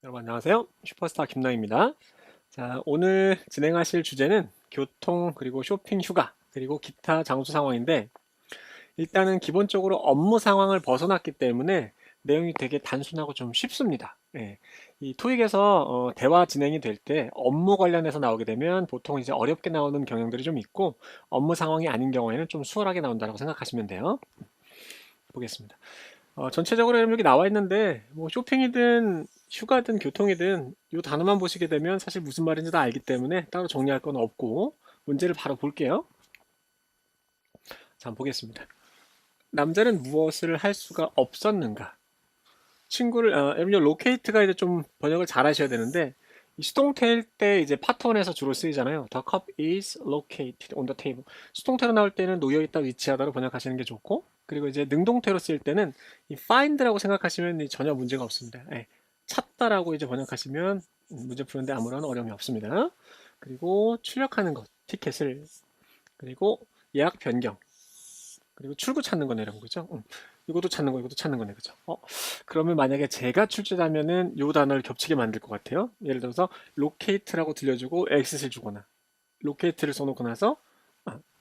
여러분 안녕하세요. 슈퍼스타 김나입니다. 자, 오늘 진행하실 주제는 교통, 그리고 쇼핑, 휴가, 그리고 기타 장소 상황인데 일단은 기본적으로 업무 상황을 벗어났기 때문에 내용이 되게 단순하고 좀 쉽습니다. 예. 이 토익에서 대화 진행이 될 때 업무 관련해서 나오게 되면 보통 이제 어렵게 나오는 경향들이 좀 있고 업무 상황이 아닌 경우에는 좀 수월하게 나온다고 생각하시면 돼요. 보겠습니다. 전체적으로 여기 나와 있는데 뭐 쇼핑이든 휴가든 교통이든 이 단어만 보시게 되면 사실 무슨 말인지 다 알기 때문에 따로 정리할 건 없고 문제를 바로 볼게요. 자, 한번 보겠습니다. 남자는 무엇을 할 수가 없었는가? 친구를 여러분 로케이트가 이제 좀 번역을 잘 하셔야 되는데 이 수동태일 때 이제 파트원에서 주로 쓰이잖아요. The cup is located on the table. 수동태로 나올 때는 놓여 있다, 위치하다로 번역하시는 게 좋고, 그리고 이제 능동태로 쓰일 때는 이 find라고 생각하시면 전혀 문제가 없습니다. 예, 찾다라고 이제 번역하시면 문제 푸는데 아무런 어려움이 없습니다. 그리고 출력하는 것, 티켓을, 그리고 예약 변경, 그리고 출구 찾는 거네, 이런 거죠. 이것도 찾는 거, 이것도 찾는 거네, 그죠? 그러면 만약에 제가 출제자면은 요 단어를 겹치게 만들 것 같아요. 예를 들어서 locate라고 들려주고 exit을 주거나 locate를 써놓고 나서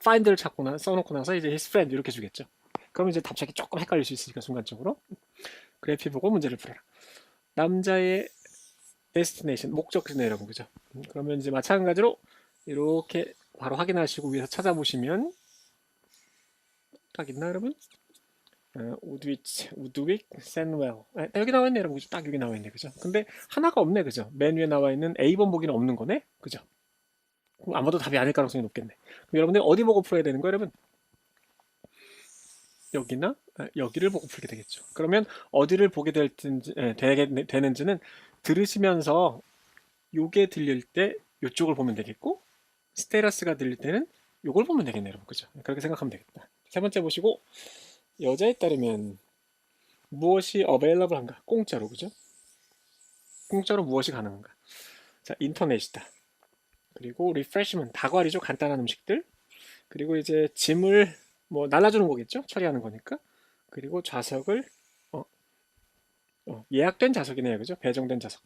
find를 찾거나 써놓고 나서 이제 his friend 이렇게 주겠죠. 그러면 이제 답장이 조금 헷갈릴 수 있으니까 순간적으로 그래피 보고 문제를 풀어라. 남자의 destination 목적지네 이런 거죠. 그러면 이제 마찬가지로 이렇게 바로 확인하시고 위에서 찾아보시면 딱 있나 여러분? 우드윅, 샌웰. 여기 나와 있네, 여러분. 그죠? 딱 여기 나와 있네, 그죠? 근데 하나가 없네, 그죠? 맨 위에 나와 있는 A번 보기는 없는 거네, 그죠? 그럼 아마도 답이 아닐 가능성이 높겠네. 그럼 여러분들 어디 보고 풀어야 되는 거예요, 여러분? 여기나 여기를 보고 풀게 되겠죠. 그러면 어디를 보게 되는지는 들으시면서 요게 들릴 때 요쪽을 보면 되겠고, 스테라스가 들릴 때는 요걸 보면 되겠네요, 여러분. 그죠? 그렇게 생각하면 되겠다. 세 번째 보시고, 여자에 따르면 무엇이 available한가? 공짜로, 그죠? 공짜로 무엇이 가능한가? 자, 인터넷이다. 그리고 refreshment, 다과리죠. 간단한 음식들. 그리고 이제 짐을 뭐 날라주는 거겠죠. 처리하는 거니까. 그리고 좌석을 어, 예약된 좌석이네요, 그죠? 배정된 좌석.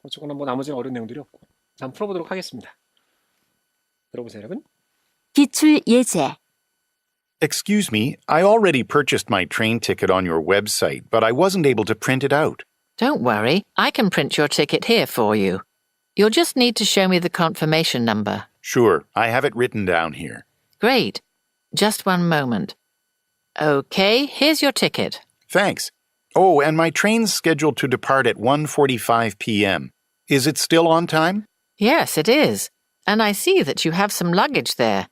어쨌거나 뭐 나머지는 어려운 내용들이 없고. 자, 한번 풀어보도록 하겠습니다. 들어보세요, 여러분. 기출 예제. Excuse me, I already purchased my train ticket on your website, but I wasn't able to print it out. Don't worry, I can print your ticket here for you. You'll just need to show me the confirmation number. Sure, I have it written down here. Great. Just one moment. Okay, here's your ticket. Thanks. Oh, and my train's scheduled to depart at 1:45 p.m. Is it still on time? Yes, it is. And I see that you have some luggage there.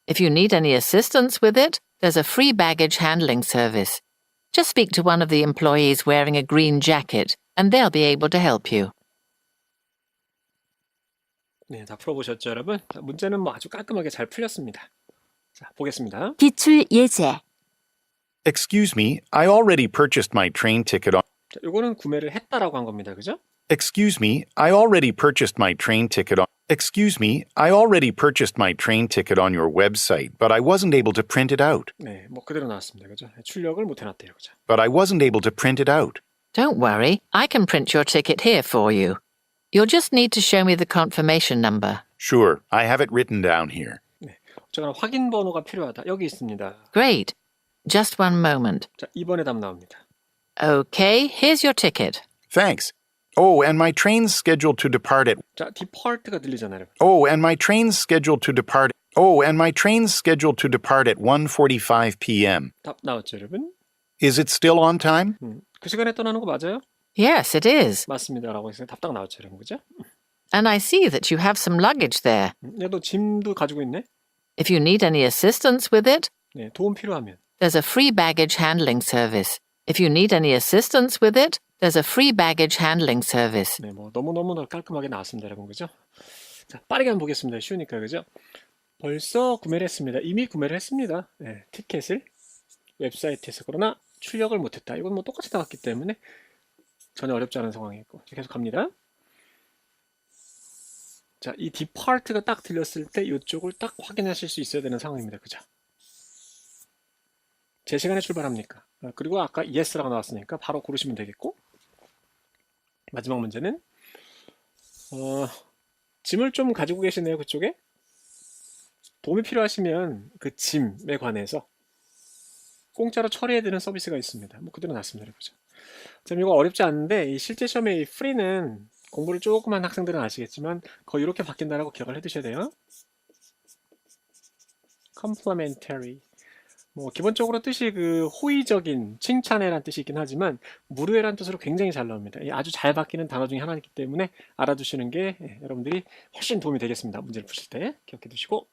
If you need any assistance with it, there's a free baggage handling service. Just speak to one of the employees wearing a green jacket, and they'll be able to help you. 네, 다 풀어보셨죠, 여러분? 자, 문제는 뭐 아주 깔끔하게 잘 풀렸습니다. 자, 보겠습니다. 기출 예제. Excuse me, I already purchased my train ticket on. 자, 요거는 구매를 했다라고 한 겁니다, 그죠? Excuse me, I already purchased my train ticket on. Excuse me, I already purchased my train ticket on your website, but I wasn't able to print it out. 네, 뭐 그대로 나왔습니다, 그죠? 출력을 못 해놨대요, 그죠? But I wasn't able to print it out. Don't worry, I can print your ticket here for you. You'll just need to show me the confirmation number. Sure, I have it written down here. 네, 어쨌거나 확인 번호가 필요하다. 여기 있습니다. Great. Just one moment. 자, 2번에 답 나옵니다. Okay, here's your ticket. Thanks. Oh, and my train's scheduled to depart at. 자, depart가 들리잖아요, 여러분. Oh, and my train's scheduled to depart. Oh, and my train's scheduled to depart at 1:45 p.m. 답 나왔죠, 여러분? Is it still on time? 그 시간에 떠나는 거 맞아요? Yes, it is. 맞습니다라고 했으니 답 딱 나왔죠, 여러분, 그죠? And I see that you have some luggage there. 얘도 짐도 가지고 있네. If you need any assistance with it, 네, 도움 필요하면. there's a free baggage handling service. If you need any assistance with it, there's a free baggage handling service. 네, 뭐 너무너무 깔끔하게 나왔습니다, 여러분, 그죠? 자, 빠르게 한번 보겠습니다. 쉬우니까, 그죠? 벌써 구매를 했습니다. 이미 구매를 했습니다. 네, 티켓을 웹사이트에서. 그러나 출력을 못했다. 이건 뭐 똑같이 나왔기 때문에 전혀 어렵지 않은 상황이고 계속 갑니다. 자, 이 depart가 딱 들렸을 때 이쪽을 딱 확인하실 수 있어야 되는 상황입니다. 그죠? 제 시간에 출발합니까? 그리고 아까 yes라고 나왔으니까 바로 고르시면 되겠고, 마지막 문제는 짐을 좀 가지고 계시네요, 그쪽에? 도움이 필요하시면 그 짐에 관해서 공짜로 처리해드리는 서비스가 있습니다. 뭐 그대로 놨습니다. 해보죠. 참 이거 어렵지 않은데 이 실제 시험에 이 free는 공부를 조금 한 학생들은 아시겠지만 거의 이렇게 바뀐다라고 기억을 해두셔야 돼요. complimentary. 뭐 기본적으로 뜻이 그 호의적인 칭찬해란 뜻이 있긴 하지만 무료해란 뜻으로 굉장히 잘 나옵니다. 이 아주 잘 바뀌는 단어 중에 하나이기 때문에 알아두시는 게 여러분들이 훨씬 도움이 되겠습니다. 문제를 푸실 때 기억해 두시고.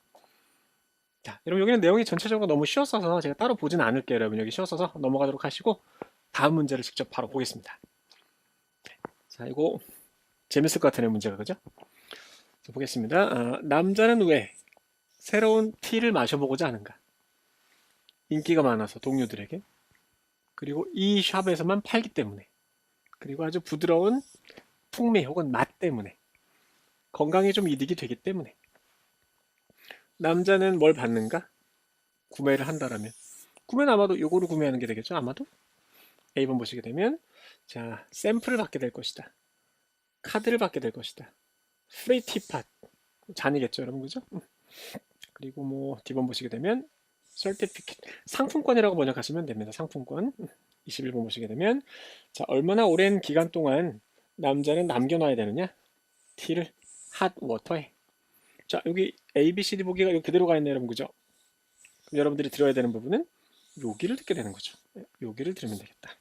자, 여러분 여기는 내용이 전체적으로 너무 쉬웠어서 제가 따로 보진 않을게요. 여러분 여기 쉬웠어서 넘어가도록 하시고 다음 문제를 직접 바로 보겠습니다. 자, 이거 재밌을 것 같으네요. 문제가 그죠? 자, 보겠습니다. 남자는 왜 새로운 티를 마셔보고자 하는가? 인기가 많아서 동료들에게, 그리고 이 샵에서만 팔기 때문에, 그리고 아주 부드러운 풍미 혹은 맛 때문에, 건강에 좀 이득이 되기 때문에. 남자는 뭘 받는가? 구매를 한다라면 구매는 아마도 요거를 구매하는 게 되겠죠. 아마도 A번 보시게 되면 자, 샘플을 받게 될 것이다, 카드를 받게 될 것이다, 프리 티팟, 잔이겠죠 여러분, 그죠? 그리고 뭐 D번 보시게 되면 certificate, 상품권이라고 번역하시면 됩니다. 상품권. 21번 보시게 되면 자, 얼마나 오랜 기간 동안 남자는 남겨놔야 되느냐? 티를 핫 워터에. 자, 여기 A, B, C, D 보기가 여기 그대로 가 있네요 여러분, 그죠? 그럼 여러분들이 들어야 되는 부분은 여기를 듣게 되는 거죠. 여기를 들으면 되겠다.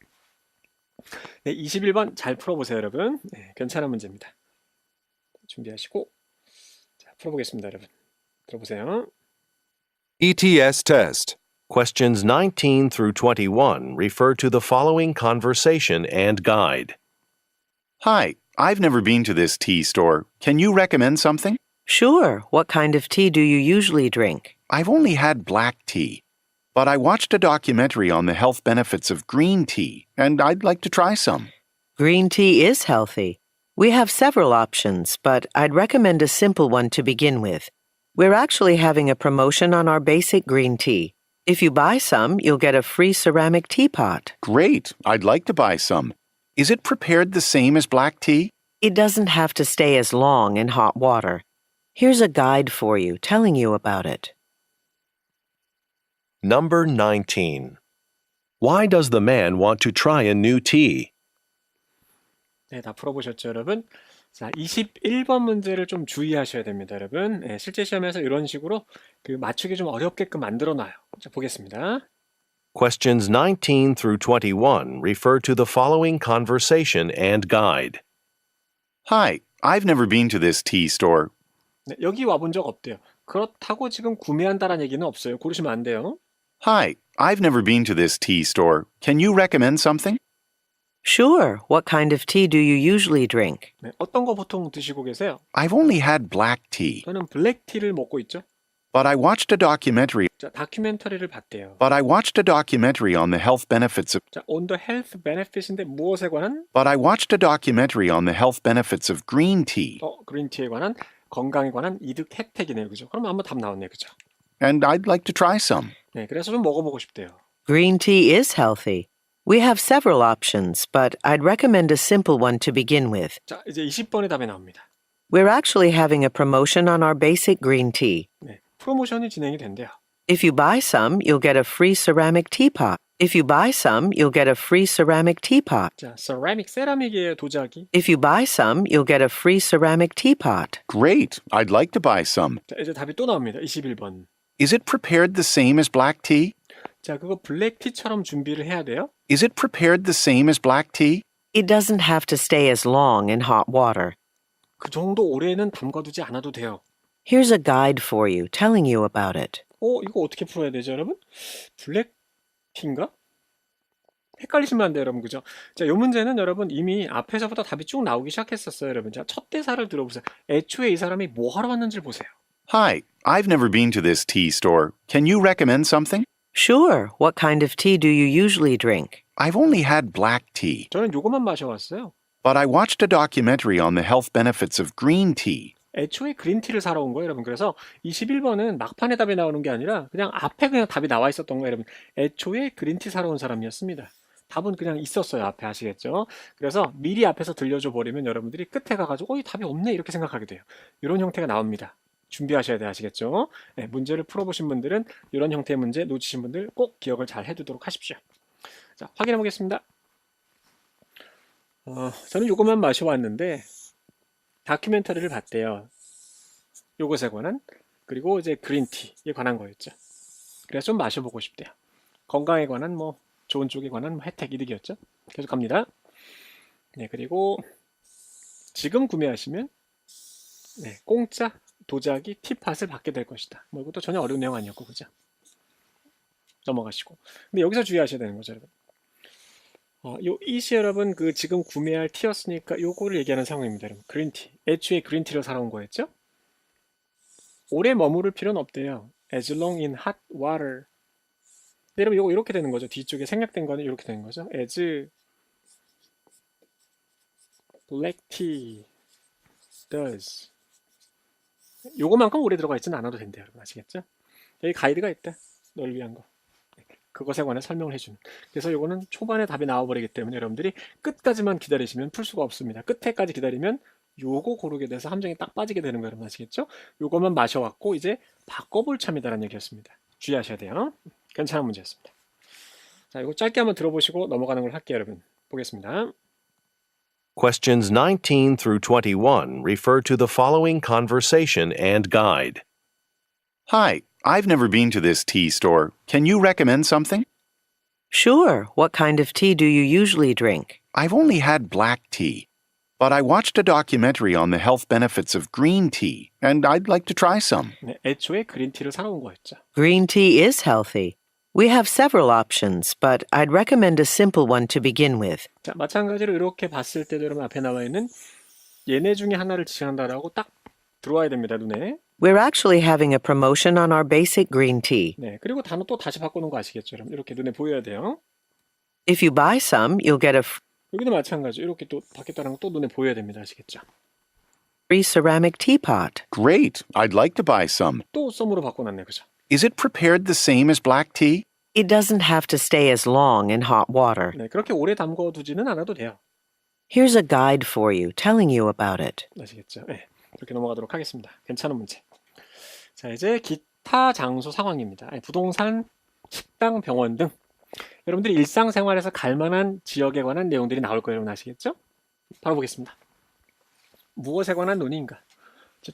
네, 21번 잘 풀어보세요 여러분. 네, 괜찮은 문제입니다. 준비하시고 자, 풀어보겠습니다 여러분. 들어보세요. ETS test. Questions 19 through 21 refer to the following conversation and guide. Hi, I've never been to this tea store. Can you recommend something? Sure. What kind of tea do you usually drink? I've only had black tea, but I watched a documentary on the health benefits of green tea, and I'd like to try some. Green tea is healthy. We have several options, but I'd recommend a simple one to begin with. We're actually having a promotion on our basic green tea. If you buy some, you'll get a free ceramic teapot. Great, I'd like to buy some. Is it prepared the same as black tea? It doesn't have to stay as long in hot water. Here's a guide for you telling you about it. Number 19. Why does the man want to try a new tea? 네, 다 풀어보셨죠, 여러분? 자, 21번 문제를 좀 주의하셔야 됩니다, 여러분. 네, 실제 시험에서 이런 식으로 그 맞추기 좀 어렵게끔 만들어 놔요. 자, 보겠습니다. Questions 19 through 21 refer to the following conversation and guide. Hi, I've never been to this tea store. 네, 여기 와본 적 없대요. 그렇다고 지금 구매한다는 얘기는 없어요. 고르시면 안 돼요. Hi, I've never been to this tea store. Can you recommend something? Sure. What kind of tea do you usually drink? 네, 어떤 거 보통 드시고 계세요? I've only had black tea, 저는 블랙티를 먹고 있죠. but I watched a documentary. 자, 다큐멘터리를 봤대요. But I watched a documentary on the health benefits of. 자, on the health benefits인데 무엇에 관한? But I watched a documentary on the health benefits of green tea, 그린티에 관한, 건강에 관한 이득 혜택이네요. 그죠? 그럼 한번 답 나왔네요. 그죠? and I'd like to try some. 네, 그래서 좀 먹어보고 싶대요. Green tea is healthy. We have several options, but I'd recommend a simple one to begin with. 자, 이제 20번의 답이 나옵니다. We're actually having a promotion on our basic green tea. 네, 프로모션이 진행이 된대요. If you buy some, you'll get a free ceramic teapot. If you buy some, you'll get a free ceramic teapot. 자, ceramic, 세라믹이에요, 도자기. If you buy some, you'll get a free ceramic teapot. Great, I'd like to buy some. 자, 이제 답이 또 나옵니다. 21번. Is it prepared the same as black tea? 자, 그거 블랙티처럼 준비를 해야 돼요. Is it prepared the same as black tea? It doesn't have to stay as long in hot water. 그 정도 오래는 담가두지 않아도 돼요. Here's a guide for you telling you about it. 이거 어떻게 풀어야 되죠, 여러분? 블랙티인가? 헷갈리시면 안 돼요, 여러분. 그죠? 자, 이 문제는 여러분 이미 앞에서부터 답이 쭉 나오기 시작했었어요, 여러분. 자, 첫 대사를 들어보세요. 애초에 이 사람이 뭐 하러 왔는지를 보세요. Hi, I've never been to this tea store. Can you recommend something? Sure. What kind of tea do you usually drink? I've only had black tea, 저는 요것만 마셔왔어요. but I watched a documentary on the health benefits of green tea. 애초에 그린티를 사러 온 거예요, 여러분. 그래서 21번은 막판에 답이 나오는 게 아니라 그냥 앞에 그냥 답이 나와 있었던 거예요, 여러분. 애초에 그린티 사러 온 사람이었습니다. 답은 그냥 있었어요. 앞에 아시겠죠? 그래서 미리 앞에서 들려줘 버리면 여러분들이 끝에 가가지고 이 답이 없네 이렇게 생각하게 돼요. 이런 형태가 나옵니다. 준비하셔야 돼 아시겠죠? 네, 문제를 풀어보신 분들은 이런 형태의 문제 놓치신 분들 꼭 기억을 잘 해두도록 하십시오. 자, 확인해 보겠습니다. 저는 요것만 마셔왔는데 다큐멘터리를 봤대요. 요것에 관한 그리고 이제 그린티에 관한 거였죠. 그래서 좀 마셔보고 싶대요. 건강에 관한 뭐 좋은 쪽에 관한 뭐 혜택 이득이었죠. 계속 갑니다. 네, 그리고 지금 구매하시면 네, 공짜 도자기 티팟을 받게 될 것이다. 뭐 이것도 전혀 어려운 내용 아니었고 그죠? 넘어가시고. 근데 여기서 주의하셔야 되는 거죠, 여러분. 요 이시 여러분 그 지금 구매할 티였으니까 요거를 얘기하는 상황입니다, 여러분. 그린티. 애초에 그린티를 사러 온 거였죠? 오래 머무를 필요는 없대요. As long in hot water. 근데 여러분 요거 이렇게 되는 거죠. 뒤쪽에 생략된 거는 이렇게 되는 거죠. As black tea does. 요거만큼 오래 들어가 있지는 않아도 된대요, 여러분. 아시겠죠? 여기 가이드가 있다. 널 위한 거. 그것에 관해 설명을 해주는. 그래서 요거는 초반에 답이 나와버리기 때문에 여러분들이 끝까지만 기다리시면 풀 수가 없습니다. 끝에까지 기다리면 요거 고르게 돼서 함정이 딱 빠지게 되는 거 여러분 아시겠죠? 요것만 마셔왔고 이제 바꿔볼 참이다라는 얘기였습니다. 주의하셔야 돼요. 괜찮은 문제였습니다. 자, 이거 짧게 한번 들어보시고 넘어가는 걸 할게요, 여러분. 보겠습니다. Questions 19 through 21 refer to the following conversation and guide. Hi, I've never been to this tea store. Can you recommend something? Sure. What kind of tea do you usually drink? I've only had black tea, but I watched a documentary on the health benefits of green tea, and I'd like to try some. 네, 애초에 그린티를 사러 온 거였죠. Green tea is healthy. We have several options, but I'd recommend a simple one to begin with. 자, 마찬가지로 이렇게 봤을 때도 여러분 앞에 나와 있는 얘네 중에 하나를 지향한다라고 딱 들어와야 됩니다, 눈에. We're actually having a promotion on our basic green tea. 네, 그리고 단어 또 다시 바꾸는 거 아시겠죠, 여러분? 이렇게 눈에 보여야 돼요. If you buy some, you'll get a 여기도 마찬가지. 이렇게 또 바뀌었다는 거 또 눈에 보여야 됩니다, 아시겠죠? free ceramic teapot. Great, I'd like to buy some. 또 썸으로 바꿔놨네, 그죠? Is it prepared the same as black tea? It doesn't have to stay as long in hot water. 네, 그렇게 오래 담궈두지는 않아도 돼요. Here's a guide for you, telling you about it. 아시겠죠? 네, 이렇게 넘어가도록 하겠습니다. 괜찮은 문제. 자, 이제 기타 장소 상황입니다. 아니, 부동산, 식당, 병원 등 여러분들이 일상생활에서 갈 만한 지역에 관한 내용들이 나올 거예요. 여러분 아시겠죠? 바로 보겠습니다. 무엇에 관한 논의인가?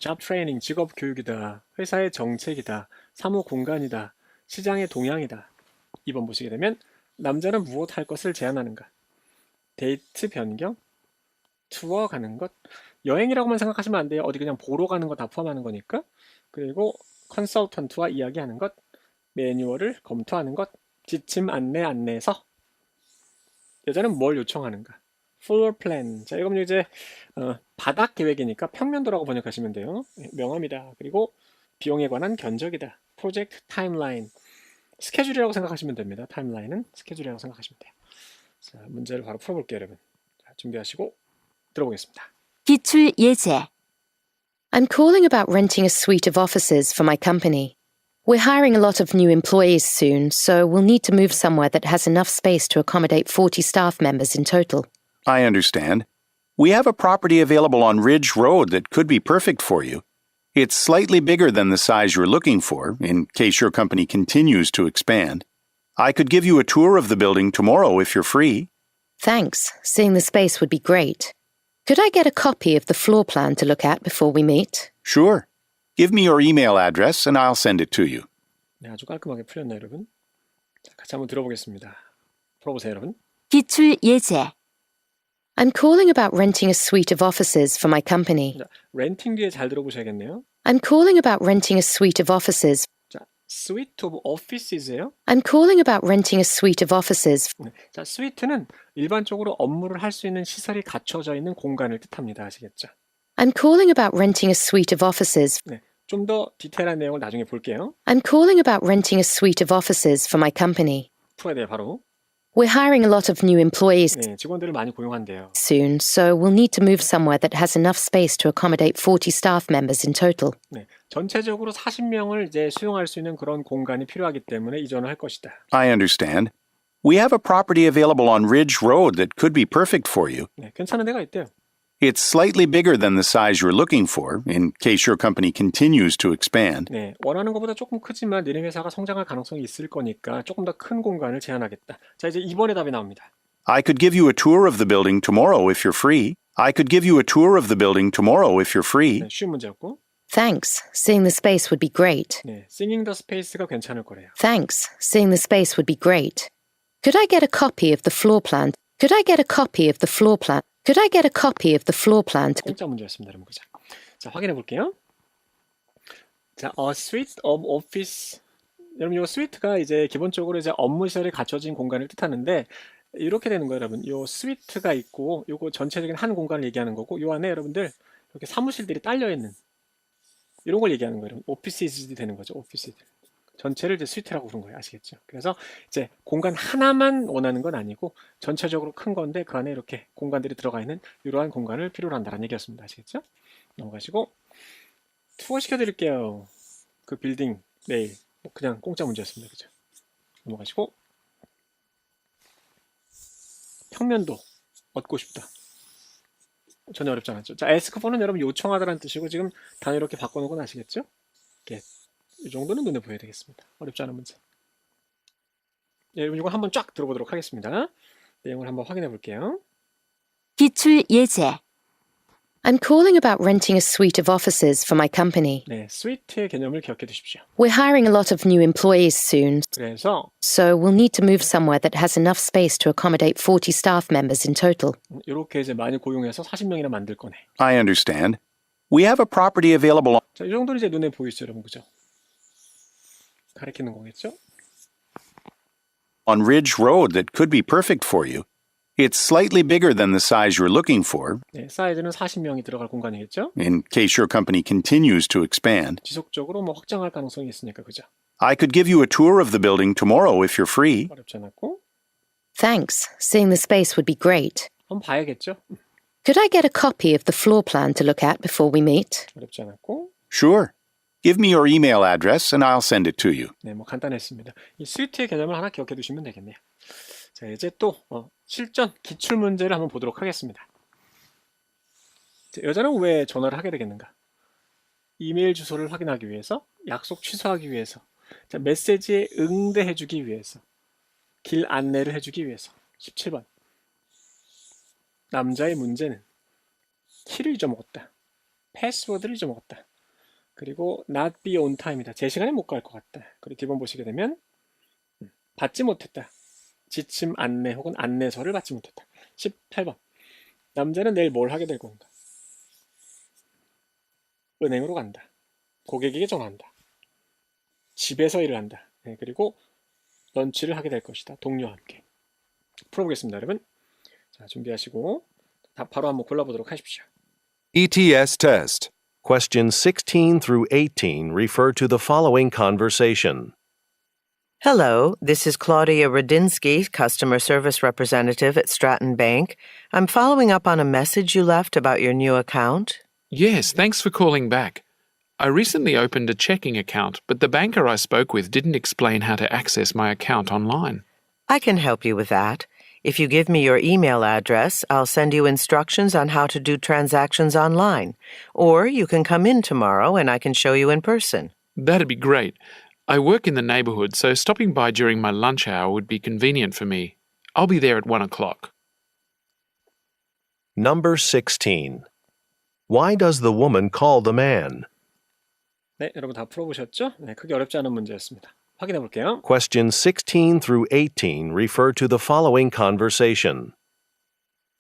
잡 트레이닝, 직업 교육이다. 회사의 정책이다. 사무 공간이다. 시장의 동향이다. 2번 보시게 되면 남자는 무엇 할 것을 제안하는가? 데이트 변경? 투어 가는 것? 여행이라고만 생각하시면 안 돼요. 어디 그냥 보러 가는 거 다 포함하는 거니까. 그리고 컨설턴트와 이야기하는 것, 매뉴얼을 검토하는 것, 지침 안내서. 여자는 뭘 요청하는가? floor plan. 자, 이건 이제 바닥 계획이니까 평면도라고 번역하시면 돼요. 명함이다. 그리고 비용에 관한 견적이다. 프로젝트 타임라인. 스케줄이라고 생각하시면 됩니다. 타임라인은 스케줄이라고 생각하시면 돼요. 자, 문제를 바로 풀어볼게요, 여러분. 자, 준비하시고 들어보겠습니다. 기출 예제. I'm calling about renting a suite of offices for my company. We're hiring a lot of new employees soon, so we'll need to move somewhere that has enough space to accommodate 40 staff members in total. I understand. We have a property available on Ridge Road that could be perfect for you. It's slightly bigger than the size you're looking for, in case your company continues to expand. I could give you a tour of the building tomorrow if you're free. Thanks. Seeing the space would be great. Could I get a copy of the floor plan to look at before we meet? Sure. Give me your email address and I'll send it to you. 네, 아주 깔끔하게 풀렸나요, 여러분? 자, 같이 한번 들어보겠습니다. 풀어보세요, 여러분. 기출 예제. I'm calling about renting a suite of offices for my company. 자, 렌팅 뒤에 잘 들어보셔야겠네요. I'm calling about renting a suite of offices. 자, suite of offices예요. I'm calling about renting a suite of offices. 네. 자, suite는 일반적으로 업무를 할 수 있는 시설이 갖춰져 있는 공간을 뜻합니다. 아시겠죠? I'm calling about renting a suite of offices. 네, 좀 더 디테일한 내용을 나중에 볼게요. I'm calling about renting a suite of offices for my company. 풀어야 돼요, 바로. We're hiring a lot of new employees 네, 직원들을 많이 고용한대요. soon, so we'll need to move somewhere that has enough space to accommodate 40 staff members in total. 네, 전체적으로 40명을 이제 수용할 수 있는 그런 공간이 필요하기 때문에 이전을 할 것이다. I understand. We have a property available on Ridge Road that could be perfect for you. 네, 괜찮은 데가 있대요. It's slightly bigger than the size you're looking for, in case your company continues to expand. 네, 원하는 것보다 조금 크지만 너네 회사가 성장할 가능성이 있을 거니까 조금 더 큰 공간을 제한하겠다. 자, 이제 2번의 답이 나옵니다. I could give you a tour of the building tomorrow if you're free. I could give you a tour of the building tomorrow if you're free. 네, 쉬운 문제였고. Thanks. Seeing the space would be great. 네, Singing the Space가 괜찮을 거래요. Thanks. Seeing the space would be great. Could I get a copy of the floor plan? Could I get a copy of the floor plan? Could I get a copy of the floor plan? 공짜 문제였습니다, 여러분. 그죠? 자, 확인해 볼게요. 자, a suite of office. 여러분, 이 suite가 이제 기본적으로 이제 업무 시설이 갖춰진 공간을 뜻하는데 이렇게 되는 거예요, 여러분. 요 suite가 있고 요거 전체적인 한 공간을 얘기하는 거고 요 안에 여러분들 이렇게 사무실들이 딸려 있는 이런 걸 얘기하는 거예요. 오피스들이 되는 거죠, 오피스들. 전체를 이제 스위트라고 부른 거예요. 아시겠죠? 그래서 이제 공간 하나만 원하는 건 아니고 전체적으로 큰 건데 그 안에 이렇게 공간들이 들어가 있는 이러한 공간을 필요로 한다는 얘기였습니다. 아시겠죠? 넘어가시고 투어 시켜드릴게요. 그 빌딩 내일 그냥 공짜 문제였습니다. 그죠? 넘어가시고 평면도 얻고 싶다. 전혀 어렵지 않았죠. 자, ask for는 여러분 요청하다라는 뜻이고 지금 단어 이렇게 바꿔놓은 건 아시겠죠? 이렇게 이 정도는 눈에 보여야 되겠습니다. 어렵지 않은 문제. 예, 여러분 이걸 한번 쫙 들어보도록 하겠습니다. 내용을 한번 확인해 볼게요. 기출 예제. I'm calling about renting a suite of offices for my company. 네, 스위트의 개념을 기억해 두십시오. We're hiring a lot of new employees soon, 그래서 so we'll need to move somewhere that has enough space to accommodate 40 staff members in total. 이렇게 이제 많이 고용해서 40명이나 만들 거네. I understand. We have a property available on 자, 이 정도는 이제 눈에 보이시죠, 여러분, 그죠? 가리키는 거겠죠? Ridge Road that could be perfect for you. It's slightly bigger than the size you're looking for, 네, 사이즈는 40명이 들어갈 공간이겠죠? in case your company continues to expand. 지속적으로 뭐 확장할 가능성이 있으니까, 그죠? I could give you a tour of the building tomorrow if you're free. 어렵지 않았고 Thanks. Seeing the space would be great. 한번 봐야겠죠? Could I get a copy of the floor plan to look at before we meet? 어렵지 않았고 Sure. Give me your email address and I'll send it to you. 네, 뭐 간단했습니다. 이 스위트의 개념을 하나 기억해 두시면 되겠네요. 자, 이제 또 실전 기출 문제를 한번 보도록 하겠습니다. 자, 여자는 왜 전화를 하게 되겠는가? 이메일 주소를 확인하기 위해서, 약속 취소하기 위해서, 자, 메시지에 응대해 주기 위해서, 길 안내를 해주기 위해서. 17번. 남자의 문제는 키를 잊어먹었다. 패스워드를 잊어먹었다. 그리고 not be on time이다. 제 시간에 못 갈 것 같다. 그리고 D번 보시게 되면 받지 못했다. 지침 안내 혹은 안내서를 받지 못했다. 18번. 남자는 내일 뭘 하게 될 건가? 은행으로 간다. 고객에게 전화한다. 집에서 일을 한다. 네, 그리고 런치를 하게 될 것이다. 동료와 함께. 풀어보겠습니다, 여러분. 자, 준비하시고 답 바로 한번 골라보도록 하십시오. ETS test. Questions 16 through 18 refer to the following conversation. Hello, this is Claudia Radinsky, customer service representative at Stratton Bank. I'm following up on a message you left about your new account. Yes, thanks for calling back. I recently opened a checking account, but the banker I spoke with didn't explain how to access my account online. I can help you with that. If you give me your email address, I'll send you instructions on how to do transactions online. Or you can come in tomorrow and I can show you in person. That'd be great. I work in the neighbourhood, so stopping by during my lunch hour would be convenient for me. I'll be there at 1 o'clock. Number 16. Why does the woman call the man? 네, 여러분 다 풀어보셨죠? 네, 크게 어렵지 않은 문제였습니다. 확인해 볼게요. Questions 16 through 18 refer to the following conversation.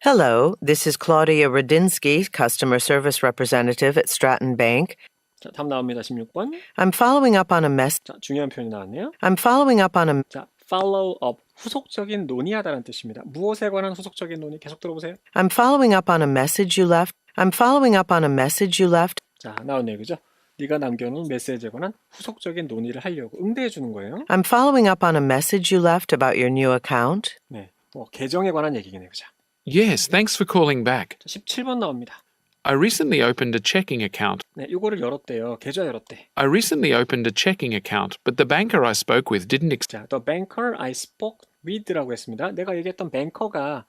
Hello, this is Claudia Radinsky, customer service representative at Stratton Bank. 자, 답 나옵니다. 16번. I'm following up on a mess. 자, 중요한 표현이 나왔네요. I'm following up on a 자, follow up. 후속적인 논의하다라는 뜻입니다. 무엇에 관한 후속적인 논의? 계속 들어보세요. I'm following up on a message you left. I'm following up on a message you left. 자, 나왔네요. 그죠? 네가 남겨놓은 메시지에 관한 후속적인 논의를 하려고 응대해 주는 거예요. I'm following up on a message you left about your new account. 네, 계정에 관한 얘기겠네요. 그죠? Yes, thanks for calling back. 자, 17번 나옵니다. I recently opened a checking account. 네, 요거를 열었대요. 계좌 열었대. I recently opened a checking account, but the banker I spoke with didn't 자, the banker I spoke with라고 했습니다. 내가 얘기했던 뱅커가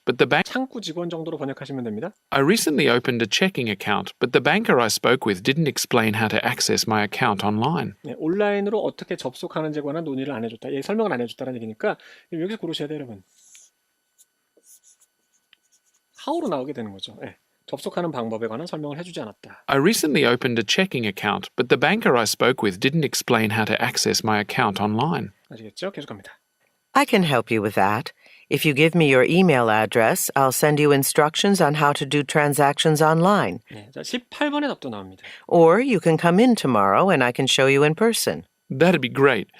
but the bank. 창구 직원 정도로 번역하시면 됩니다. I recently opened a checking account, but the banker I spoke with didn't explain how to access my account online. 네, 온라인으로 어떻게 접속하는지에 관한 논의를 안 해줬다. 예, 설명을 안 해줬다는 얘기니까 여기서 고르셔야 돼요, 여러분. how로 나오게 되는 거죠. 예, 접속하는 방법에 관한 설명을 해주지 않았다. I recently opened a checking account, but the banker I spoke with didn't explain how to access my account online. 아시겠죠? 계속합니다. I can help you with that. If you give me your email address, I'll send you instructions on how to do transactions online. 네, 자, 18번의 답도 나옵니다. Or you can come in tomorrow and I can show you in person. That'd be great.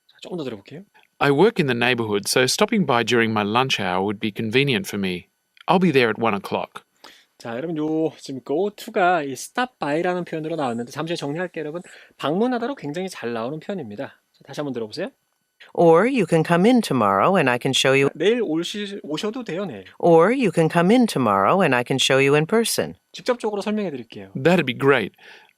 자, 조금 더 들어볼게요. I work in the neighborhood, so stopping by during my lunch hour would be convenient for me. I'll be there at 1 o'clock. 자, 여러분 요 지금 go to가 이 stop by라는 표현으로 나왔는데 잠시 정리할게요, 여러분. 방문하다로 굉장히 잘 나오는 표현입니다. 자, 다시 한번 들어보세요. Or you can come in tomorrow and I can show you. 내일 오셔도 돼요, 내일. Or you can come in tomorrow and I can show you in person. 직접적으로 설명해 드릴게요. That'd be great.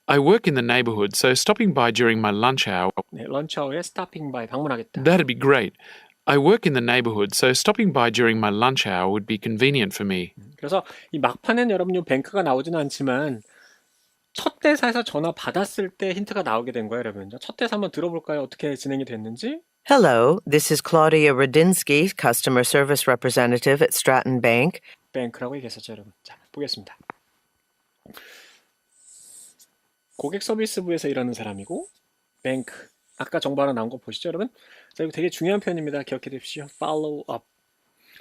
I work in the neighborhood, so stopping by during my lunch hour. 네, 런치아워에 stopping by 방문하겠다. That'd be great. I work in the neighborhood, so stopping by during my lunch hour would be convenient for me. 그래서 이 막판엔 여러분 요 뱅크가 나오지는 않지만 첫 대사에서 전화 받았을 때 힌트가 나오게 된 거예요, 여러분. 첫 대사 한번 들어볼까요? 어떻게 진행이 됐는지? Hello, this is Claudia Radinsky, Customer Service Representative at Stratton Bank. 뱅크라고 얘기했었죠, 여러분. 자, 보겠습니다. 고객 서비스부에서 일하는 사람이고 뱅크. 아까 정보 하나 나온 거 보시죠, 여러분? 자, 이거 되게 중요한 표현입니다. 기억해 두십시오. follow up.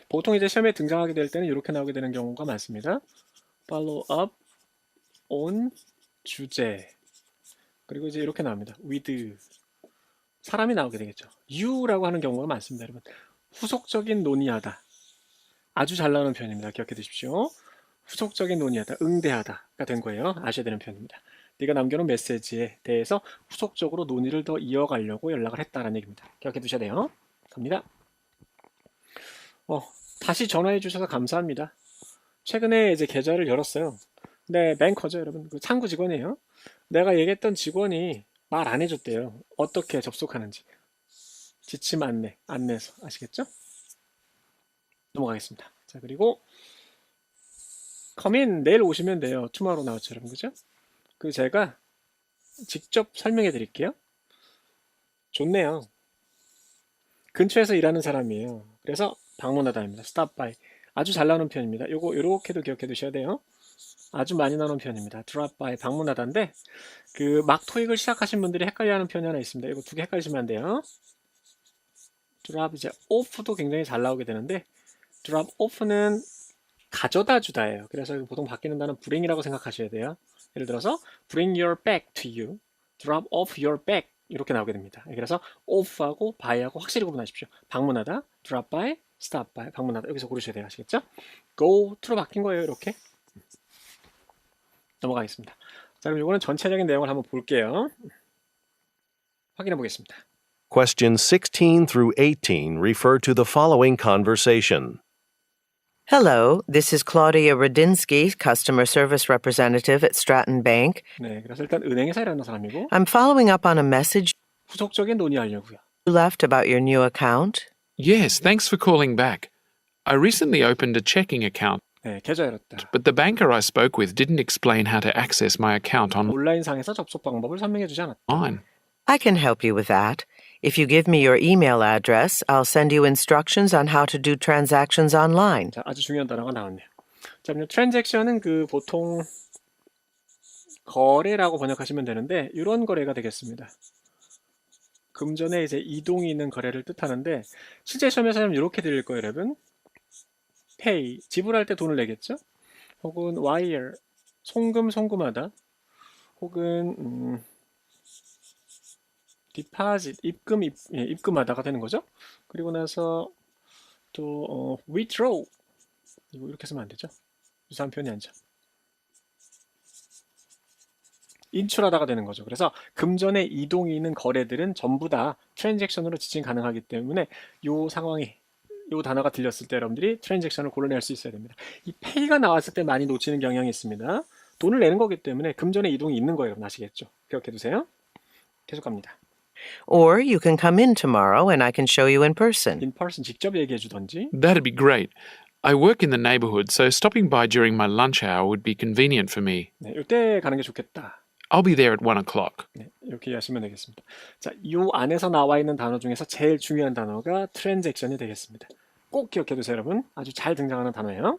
보통 이제 시험에 등장하게 될 때는 이렇게 나오게 되는 경우가 많습니다. follow up on 주제. 그리고 이제 이렇게 나옵니다. with. 사람이 나오게 되겠죠. you라고 하는 경우가 많습니다, 여러분. 후속적인 논의하다. 아주 잘 나오는 표현입니다. 기억해 두십시오. 후속적인 논의하다, 응대하다가 된 거예요. 아셔야 되는 표현입니다. 네가 남겨놓은 메시지에 대해서 후속적으로 논의를 더 이어가려고 연락을 했다라는 얘기입니다. 기억해 두셔야 돼요. 갑니다. 다시 전화해 주셔서 감사합니다. 최근에 이제 계좌를 열었어요. 근데 뱅커죠, 여러분. 그 창구 직원이에요. 내가 얘기했던 직원이 말 안 해줬대요. 어떻게 접속하는지. 지침 안내서. 아시겠죠? 넘어가겠습니다. 자, 그리고 come in, 내일 오시면 돼요. tomorrow 나왔죠, 여러분. 그죠? 그 제가 직접 설명해 드릴게요. 좋네요. 근처에서 일하는 사람이에요. 그래서 방문하다입니다. stop by. 아주 잘 나오는 표현입니다. 요거 요렇게도 기억해 두셔야 돼요. 아주 많이 나오는 표현입니다. drop by, 방문하다인데 그 막 토익을 시작하신 분들이 헷갈려하는 표현이 하나 있습니다. 이거 두 개 헷갈리시면 안 돼요. drop 이제 off도 굉장히 잘 나오게 되는데 drop off는 가져다 주다예요. 그래서 보통 바뀌는 단어는 bring이라고 생각하셔야 돼요. 예를 들어서 bring your bag to you, drop off your bag 이렇게 나오게 됩니다. 그래서 off하고 by하고 확실히 구분하십시오. 방문하다, drop by, stop by, 방문하다 여기서 고르셔야 돼요. 아시겠죠? go to로 바뀐 거예요. 이렇게 넘어가겠습니다. 자, 그럼 이거는 전체적인 내용을 한번 볼게요. 확인해 보겠습니다. Questions 16 through 18 refer to the following conversation. Hello, this is Claudia Radinsky, Customer Service Representative at Stratton Bank. 네, 그래서 일단 은행에서 일하는 사람이고 I'm following up on a message 후속적인 논의하려고요. you left about your new account. Yes, thanks for calling back. I recently opened a checking account, 네, 계좌 열었다. but the banker I spoke with didn't explain how to access my account 온라인상에서 접속 방법을 설명해 주지 않았다. online. I can help you with that. If you give me your email address, I'll send you instructions on how to do transactions online. 자, 아주 중요한 단어가 나왔네요. 자, 그럼 트랜잭션은 그 보통 거래라고 번역하시면 되는데 이런 거래가 되겠습니다. 금전에 이제 이동이 있는 거래를 뜻하는데 실제 시험에서는 이렇게 들릴 거예요, 여러분. pay, 지불할 때 돈을 내겠죠? 혹은 wire, 송금하다. 혹은 deposit, 입금하다가 되는 거죠. 그리고 나서 또 withdraw, 이거 이렇게 쓰면 안 되죠. 유사한 표현이 아니죠. 인출하다가 되는 거죠. 그래서 금전의 이동이 있는 거래들은 전부 다 트랜잭션으로 지칭 가능하기 때문에 이 상황이 이 단어가 들렸을 때 여러분들이 트랜잭션을 골라낼 수 있어야 됩니다. 이 pay가 나왔을 때 많이 놓치는 경향이 있습니다. 돈을 내는 거기 때문에 금전의 이동이 있는 거예요. 여러분 아시겠죠? 기억해 두세요. 계속 갑니다. Or you can come in tomorrow and I can show you in person. in person 직접 얘기해 주던지. That'd be great. I work in the neighborhood, so stopping by during my lunch hour would be convenient for me. 네, 이때 가는 게 좋겠다. I'll be there at 1 o'clock. 네, 이렇게 이해하시면 되겠습니다. 자, 이 안에서 나와 있는 단어 중에서 제일 중요한 단어가 트랜잭션이 되겠습니다. 꼭 기억해 두세요, 여러분. 아주 잘 등장하는 단어예요.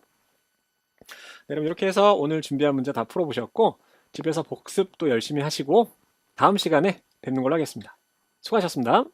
네, 여러분 이렇게 해서 오늘 준비한 문제 다 풀어보셨고 집에서 복습도 열심히 하시고 다음 시간에 뵙는 걸로 하겠습니다. 수고하셨습니다.